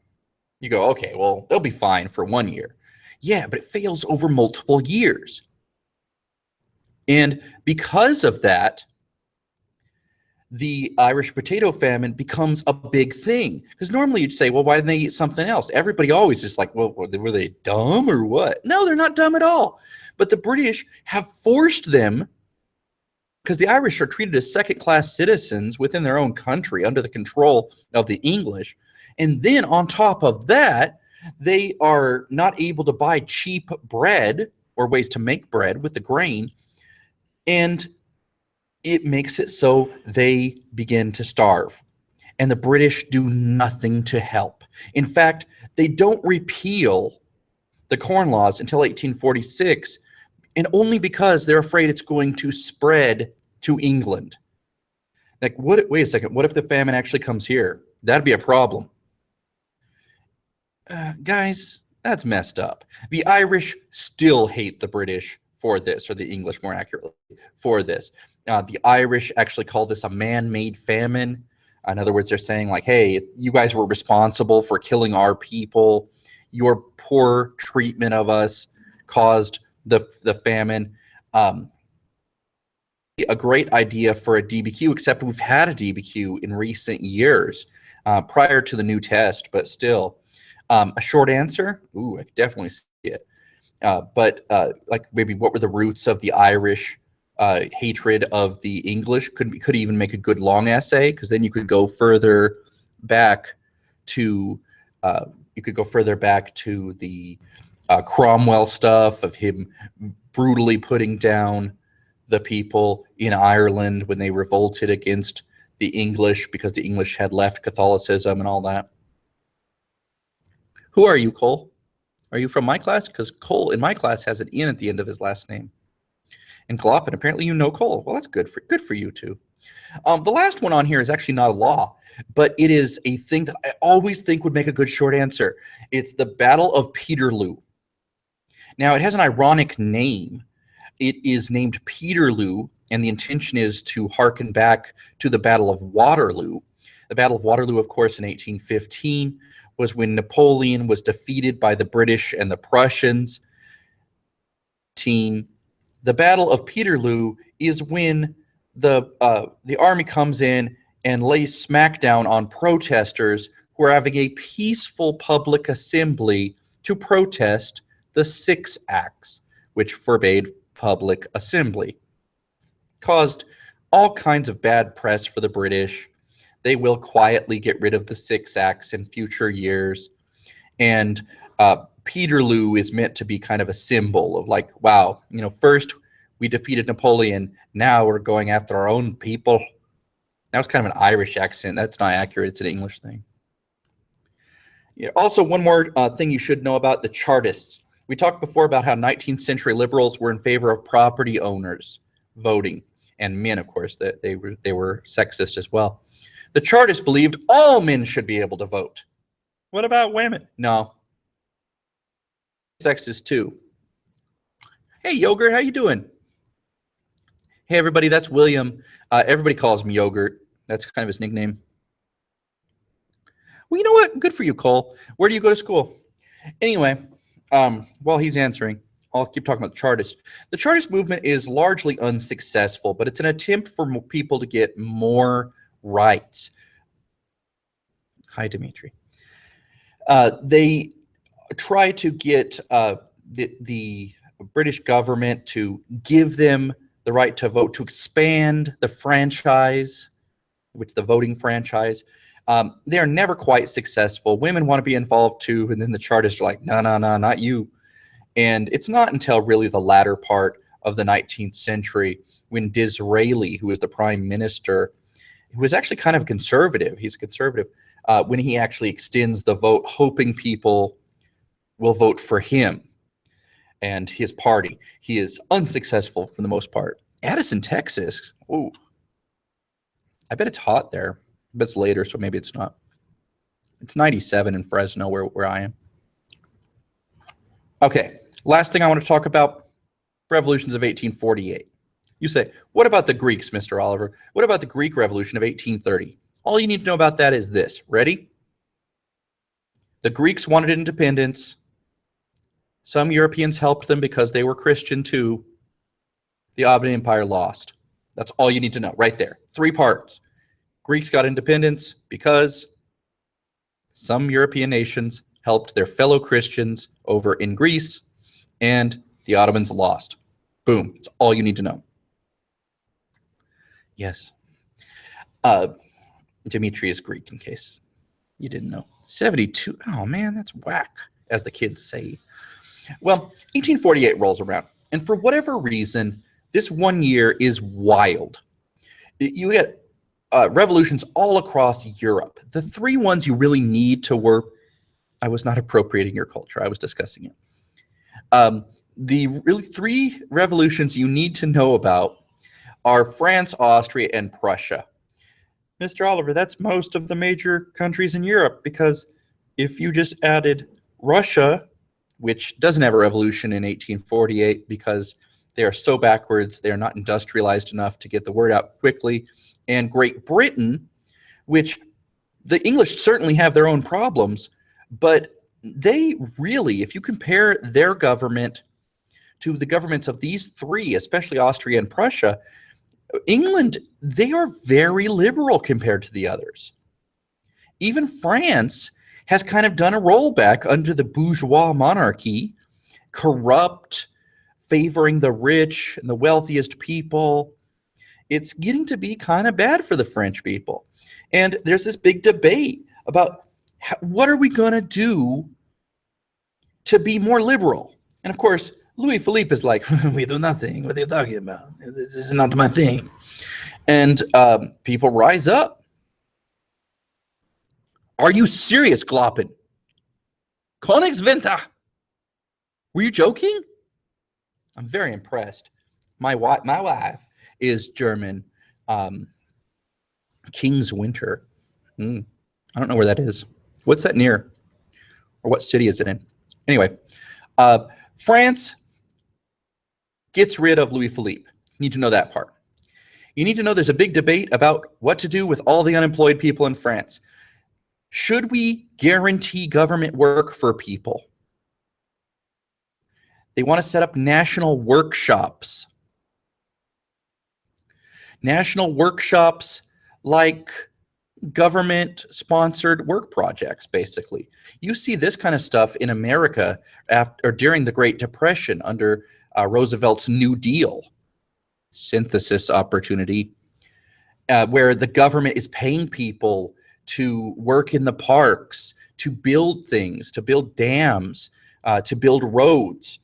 you go, okay, well, they'll be fine for 1 year. Yeah, but it fails over multiple years. And because of that, the Irish potato famine becomes a big thing. Because normally you'd say, well, why didn't they eat something else? Everybody always is like, well, were they dumb or what? No, they're not dumb at all. But the British have forced them, because the Irish are treated as second-class citizens within their own country under the control of the English. And then on top of that, they are not able to buy cheap bread or ways to make bread with the grain. And it makes it so they begin to starve. And the British do nothing to help. In fact, they don't repeal the Corn Laws until 1846 and only because they're afraid it's going to spread to England. Like, what? Wait a second. What if the famine actually comes here? That'd be a problem. Guys, that's messed up. The Irish still hate the British for this, or the English more accurately, for this. The Irish actually call this a man-made famine. In other words, they're saying like, hey, you guys were responsible for killing our people. Your poor treatment of us caused the famine. A great idea for a DBQ, except we've had a DBQ in recent years prior to the new test, but still. A short answer? Ooh, I could definitely see it. But like maybe what were the roots of the Irish hatred of the English? Could even make a good long essay, because then you could go further back to the Cromwell stuff of him brutally putting down the people in Ireland when they revolted against the English because the English had left Catholicism and all that. Who are you, Cole? Are you from my class? Because Cole in my class has an "in" at the end of his last name. And Kloppen, apparently you know Cole. Well, that's good for you too. The last one on here is actually not a law, but it is a thing that I always think would make a good short answer. It's the Battle of Peterloo. Now, it has an ironic name. It is named Peterloo, and the intention is to hearken back to the Battle of Waterloo. The Battle of Waterloo, of course, in 1815, was when Napoleon was defeated by the British and the Prussians. The Battle of Peterloo is when the army comes in and lays smackdown on protesters who are having a peaceful public assembly to protest the Six Acts, which forbade public assembly. Caused all kinds of bad press for the British. They will quietly get rid of the Six Acts in future years. And Peterloo is meant to be kind of a symbol of like, wow, first we defeated Napoleon, now we're going after our own people. That was kind of an Irish accent. That's not accurate. It's an English thing. Yeah, also, one more thing you should know about the Chartists. We talked before about how 19th century liberals were in favor of property owners voting, and men, of course, that they were sexist as well. The Chartists believed all men should be able to vote. What about women? No. Sexist too. Hey, Yogurt, how you doing? Hey, everybody, that's William. Everybody calls him Yogurt. That's kind of his nickname. Well, you know what? Good for you, Cole. Where do you go to school? Anyway, while he's answering, I'll keep talking about the Chartists. The Chartist movement is largely unsuccessful, but it's an attempt for people to get more rights. Hi, Dimitri. They try to get the British government to give them the right to vote, to expand the franchise, which the voting franchise. They are never quite successful. Women want to be involved too, and then the Chartists are like, no, not you. And it's not until really the latter part of the 19th century when Disraeli, who was the prime minister, who was actually kind of conservative, he's conservative, when he actually extends the vote, hoping people will vote for him and his party. He is unsuccessful for the most part. Addison, Texas. Ooh. I bet it's hot there. I bet it's later, so maybe it's not. It's 97 in Fresno, where I am. Okay, last thing I want to talk about, revolutions of 1848. You say, what about the Greeks, Mr. Oliver? What about the Greek Revolution of 1830? All you need to know about that is this. Ready? The Greeks wanted independence. Some Europeans helped them because they were Christian too. The Ottoman Empire lost. That's all you need to know right there. 3 parts. Greeks got independence because some European nations helped their fellow Christians over in Greece, and the Ottomans lost. Boom. That's all you need to know. Yes. Dimitri is Greek, in case you didn't know. 72. Oh, man, that's whack, as the kids say. Well, 1848 rolls around, and for whatever reason, this one year is wild. You get revolutions all across Europe. The 3 ones you really need to work. I was not appropriating your culture. I was discussing it. The really three revolutions you need to know about are France, Austria, and Prussia. Mr. Oliver, that's most of the major countries in Europe, because if you just added Russia, which doesn't have a revolution in 1848 because they are so backwards, they are not industrialized enough to get the word out quickly, and Great Britain, which the English certainly have their own problems, but they really, if you compare their government to the governments of these three, especially Austria and Prussia, England, they are very liberal compared to the others. Even France has kind of done a rollback under the bourgeois monarchy, corrupt, favoring the rich and the wealthiest people. It's getting to be kind of bad for the French people. And there's this big debate about what are we going to do to be more liberal? And of course, Louis Philippe is like, we do nothing. What are you talking about? This is not my thing. And people rise up. Are you serious, Gloppen? Königswinter? Were you joking? I'm very impressed. My wife is German. King's Winter. I don't know where that is. What's that near? Or what city is it in? Anyway, France gets rid of Louis Philippe. You need to know that part. You need to know there's a big debate about what to do with all the unemployed people in France. Should we guarantee government work for people? They want to set up national workshops. National workshops like government-sponsored work projects, basically. You see this kind of stuff in America during the Great Depression under Roosevelt's New Deal synthesis opportunity, where the government is paying people to work in the parks, to build things, to build dams, to build roads.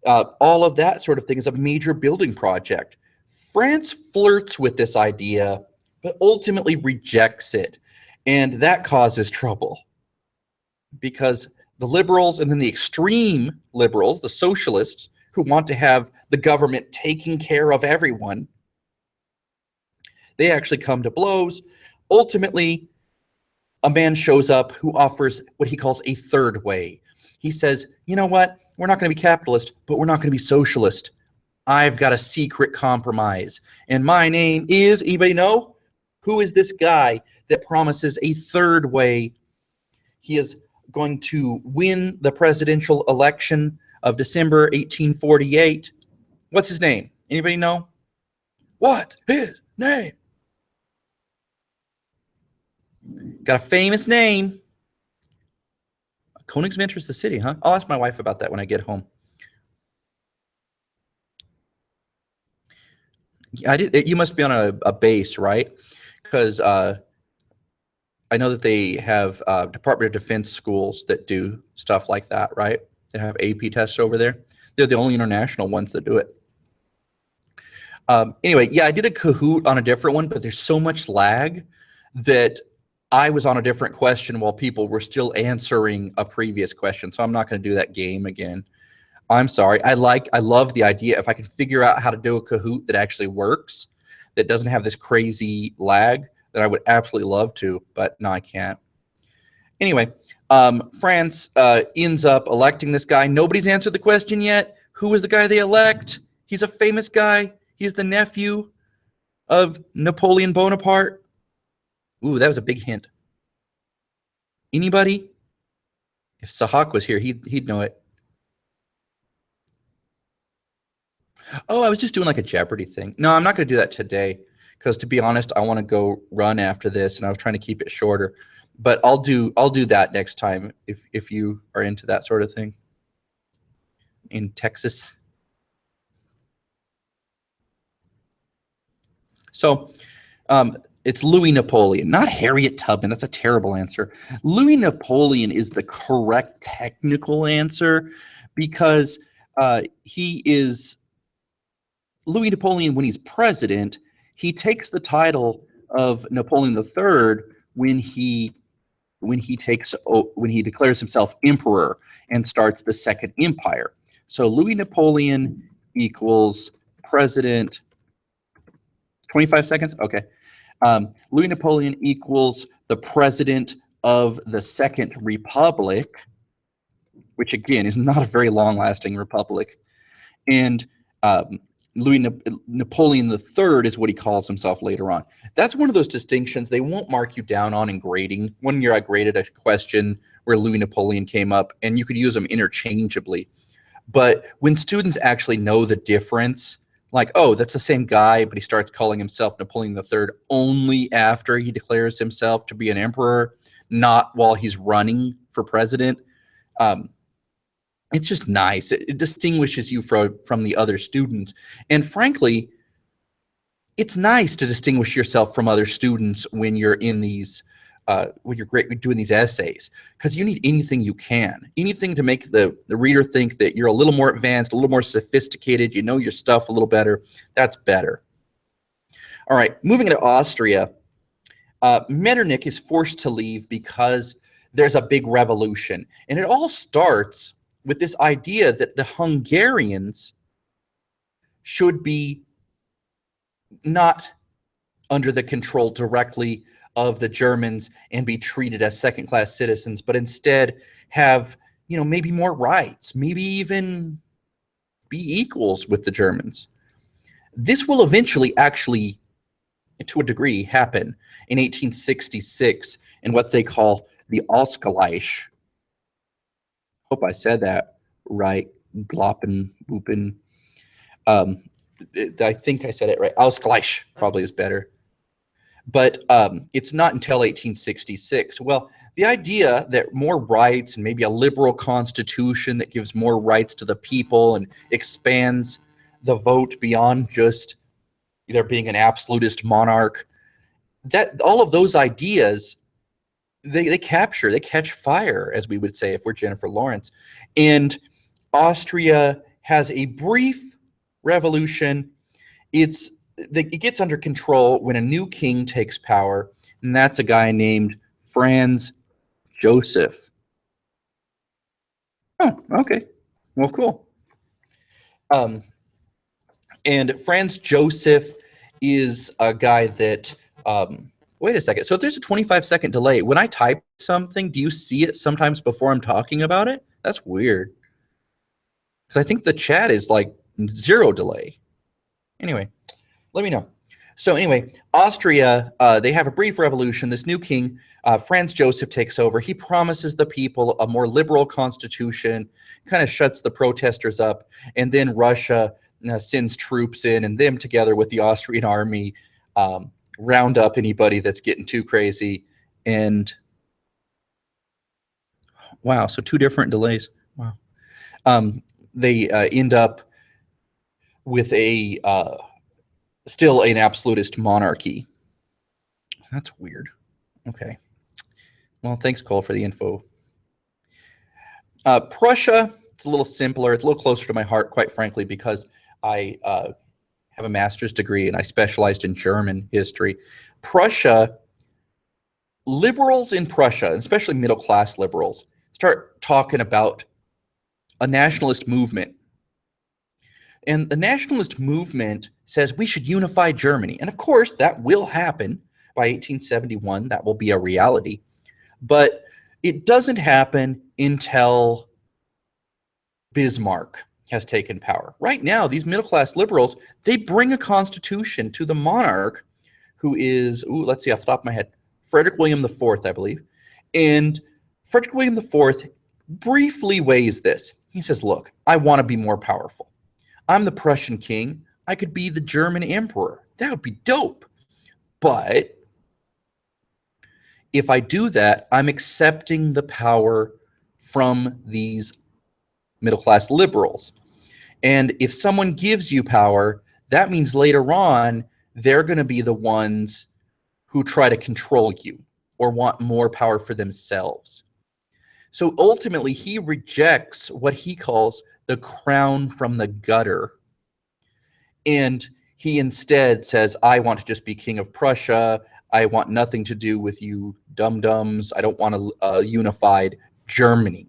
All of that sort of thing is a major building project. France flirts with this idea, but ultimately rejects it. And that causes trouble because the liberals and then the extreme liberals, the socialists, who want to have the government taking care of everyone, they actually come to blows. Ultimately, a man shows up who offers what he calls a third way. He says, you know what? We're not going to be capitalist, but we're not going to be socialist. I've got a secret compromise. And my name is, anybody know? Who is this guy that promises a third way? He is going to win the presidential election of December 1848. What's his name? Anybody know? What's his name? Got a famous name. Königswinter is the city, huh? I'll ask my wife about that when I get home. You must be on a base, right? Because I know that they have Department of Defense schools that do stuff like that, right? They have AP tests over there. They're the only international ones that do it. Anyway, yeah, I did a Kahoot on a different one, but there's so much lag that I was on a different question while people were still answering a previous question. So I'm not going to do that game again. I'm sorry. I love the idea. If I could figure out how to do a Kahoot that actually works, that doesn't have this crazy lag, then I would absolutely love to, but no, I can't. Anyway, France ends up electing this guy. Nobody's answered the question yet. Who is the guy they elect? He's a famous guy. He's the nephew of Napoleon Bonaparte. Ooh, that was a big hint. Anybody? If Sahak was here, he'd know it. Oh, I was just doing like a Jeopardy thing. No, I'm not going to do that today because, to be honest, I want to go run after this, and I was trying to keep it shorter. But I'll do that next time if you are into that sort of thing. In Texas. So it's Louis Napoleon, not Harriet Tubman. That's a terrible answer. Louis Napoleon is the correct technical answer because he is Louis Napoleon. When he's president, he takes the title of Napoleon III when he declares himself emperor and starts the Second Empire. So Louis Napoleon equals president. 25 seconds? Okay. Louis Napoleon equals the president of the Second Republic, which again is not a very long-lasting republic. And Napoleon III is what he calls himself later on. That's one of those distinctions they won't mark you down on in grading. One year I graded a question where Louis Napoleon came up, and you could use them interchangeably. But when students actually know the difference, like, oh, that's the same guy, but he starts calling himself Napoleon III only after he declares himself to be an emperor, not while he's running for president. It's just nice. It distinguishes you from the other students. And frankly, it's nice to distinguish yourself from other students when you're in these, when you're doing these essays, because you need anything you can, anything to make the reader think that you're a little more advanced, a little more sophisticated, you know your stuff a little better. That's better. All right, moving into Austria, Metternich is forced to leave because there's a big revolution. And it all starts with this idea that the Hungarians should be not under the control directly of the Germans and be treated as second-class citizens, but instead have, maybe more rights, maybe even be equals with the Germans. This will eventually actually, to a degree, happen in 1866 in what they call the Ausgleich. Hope I said that right. Gloppen, Boopin. I think I said it right. Ausgleich probably is better. But it's not until 1866. Well, the idea that more rights and maybe a liberal constitution that gives more rights to the people and expands the vote beyond just either being an absolutist monarch, that all of those ideas, they catch fire, as we would say if we're Jennifer Lawrence. And Austria has a brief revolution. It gets under control when a new king takes power, and that's a guy named Franz Joseph. Oh, okay. Well, cool. And Franz Joseph is a guy that, wait a second. So if there's a 25-second delay, when I type something, do you see it sometimes before I'm talking about it? That's weird. Because I think the chat is like 0 delay. Anyway, let me know. So anyway, Austria, they have a brief revolution. This new king, Franz Joseph, takes over. He promises the people a more liberal constitution, kind of shuts the protesters up, and then Russia sends troops in, and them together with the Austrian army round up anybody that's getting too crazy. And wow, so 2 different delays. Wow. They end up with a still an absolutist monarchy. That's weird. Okay. Well, thanks, Cole, for the info. Prussia, it's a little simpler. It's a little closer to my heart, quite frankly, because I have a master's degree and I specialized in German history. Prussia, liberals in Prussia, especially middle-class liberals, start talking about a nationalist movement. And the nationalist movement says we should unify Germany. And of course, that will happen by 1871. That will be a reality. But it doesn't happen until Bismarck has taken power. Right now, these middle-class liberals, they bring a constitution to the monarch, who is, let's see, off the top of my head, Frederick William IV, I believe. And Frederick William IV briefly weighs this. He says, look, I want to be more powerful. I'm the Prussian king. I could be the German emperor. That would be dope. But if I do that, I'm accepting the power from these middle-class liberals. And if someone gives you power, that means later on, they're going to be the ones who try to control you or want more power for themselves. So ultimately, he rejects what he calls the crown from the gutter. And he instead says, I want to just be king of Prussia. I want nothing to do with you dum-dums. I don't want a unified Germany.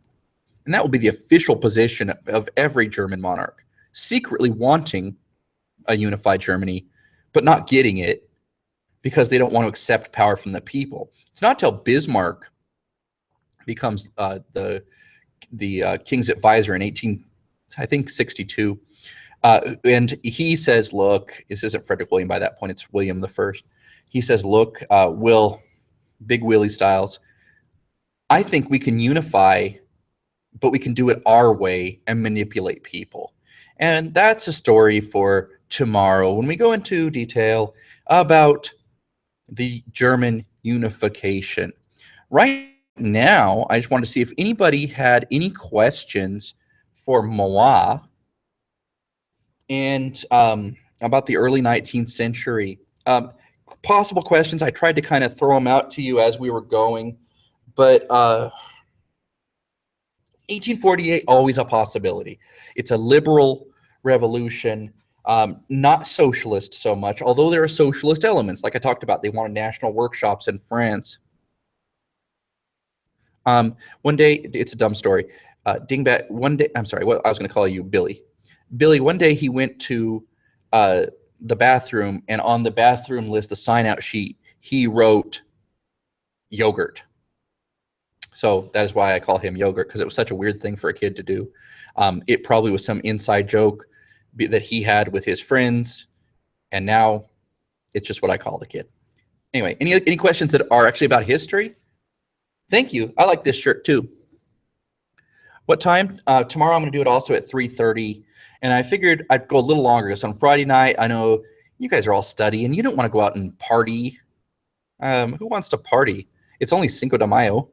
And that will be the official position of every German monarch, secretly wanting a unified Germany, but not getting it because they don't want to accept power from the people. It's not till Bismarck becomes the king's advisor in 1862. And he says, look, this isn't Frederick William by that point, it's William the First. He says, look, Big Willie Styles, I think we can unify, but we can do it our way and manipulate people. And that's a story for tomorrow when we go into detail about the German unification. Right now, I just wanted to see if anybody had any questions for Moa and about the early 19th century. Possible questions. I tried to kind of throw them out to you as we were going, but 1848, always a possibility. It's a liberal revolution, not socialist so much, although there are socialist elements. Like I talked about, they wanted national workshops in France. One day, it's a dumb story. Dingbat, one day, I'm sorry, what I was going to call you Billy. Billy, one day he went to the bathroom, and on the bathroom list, the sign-out sheet, he wrote yogurt. So that is why I call him yogurt, because it was such a weird thing for a kid to do. It probably was some inside joke that he had with his friends, and now it's just what I call the kid. Anyway, any questions that are actually about history? Thank you. I like this shirt too. What time? Tomorrow I'm going to do it also at 3:30, and I figured I'd go a little longer because on Friday night, I know you guys are all studying. You don't want to go out and party. Who wants to party? It's only Cinco de Mayo.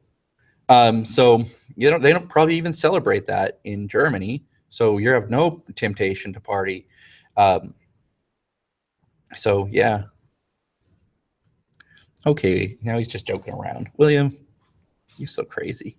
So they don't probably even celebrate that in Germany. So you have no temptation to party. So yeah. Okay, now he's just joking around. William, you're so crazy.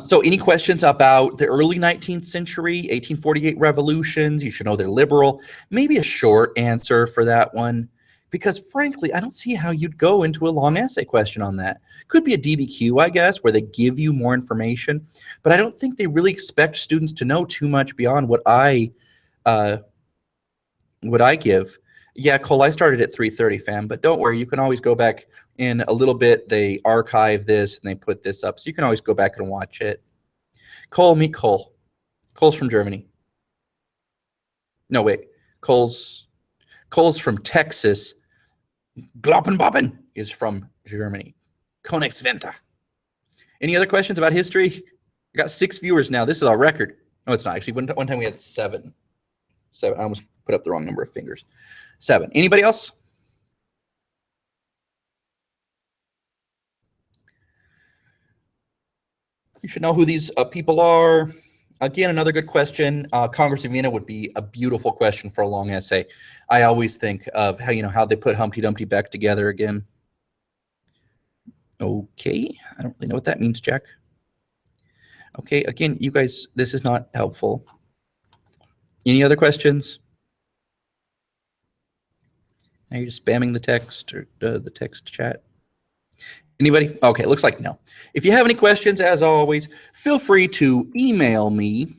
So any questions about the early 19th century, 1848 revolutions? You should know they're liberal. Maybe a short answer for that one, because frankly, I don't see how you'd go into a long essay question on that. Could be a DBQ, I guess, where they give you more information, but I don't think they really expect students to know too much beyond what I give. Yeah, Cole, I started at 3:30, fam, but don't worry, you can always go back in a little bit. They archive this and they put this up, so you can always go back and watch it. Cole, meet Cole. Cole's from Germany. No, wait. Cole's from Texas. Gloppenboppen is from Germany. Königswinter. Any other questions about history? I got 6 viewers now. This is our record. No, it's not. Actually, one time we had 7. I almost put up the wrong number of fingers. 7. Anybody else? You should know who these people are. Again, another good question. Congress of Vienna would be a beautiful question for a long essay. I always think of how they put Humpty Dumpty back together again. Okay, I don't really know what that means, Jack. Okay, again, you guys, this is not helpful. Any other questions? Now you're just spamming the text or the text chat. Anybody? Okay, it looks like no. If you have any questions, as always, feel free to email me,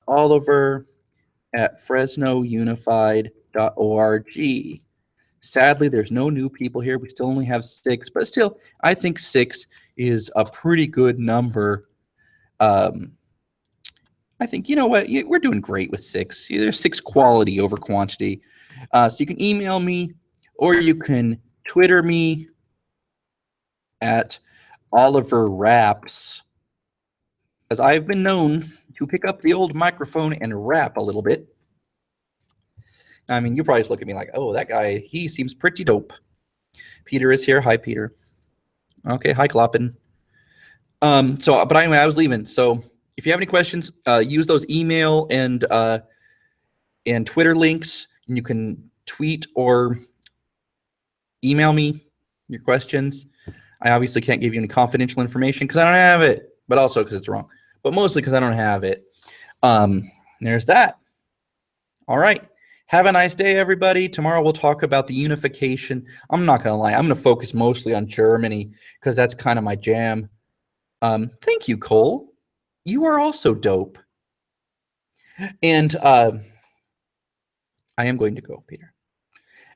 oliver@fresnounified.org. Sadly, there's no new people here. We still only have 6, but still, I think 6 is a pretty good number. I think, you know what, we're doing great with 6. There's 6 quality over quantity. So you can email me, or you can Twitter me at Oliver Raps, as I've been known to pick up the old microphone and rap a little bit. I mean, you probably just look at me like, oh, that guy, he seems pretty dope. Peter is here. Hi, Peter. Okay, hi, Kloppen. But anyway, I was leaving. So if you have any questions, use those email and Twitter links, and you can tweet or email me your questions. I obviously can't give you any confidential information because I don't have it, but also because it's wrong. But mostly because I don't have it. There's that. All right. Have a nice day, everybody. Tomorrow we'll talk about the unification. I'm not going to lie. I'm going to focus mostly on Germany because that's kind of my jam. Thank you, Cole. You are also dope. And I am going to go, Peter.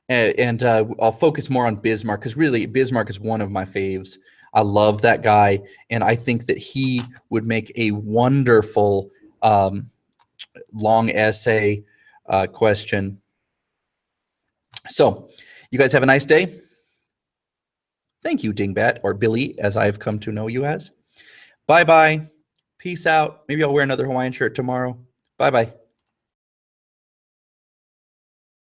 And I'll focus more on Bismarck because really Bismarck is one of my faves. I love that guy, and I think that he would make a wonderful long essay question. So, you guys have a nice day. Thank you, Dingbat, or Billy, as I've come to know you as. Bye-bye. Peace out. Maybe I'll wear another Hawaiian shirt tomorrow. Bye-bye.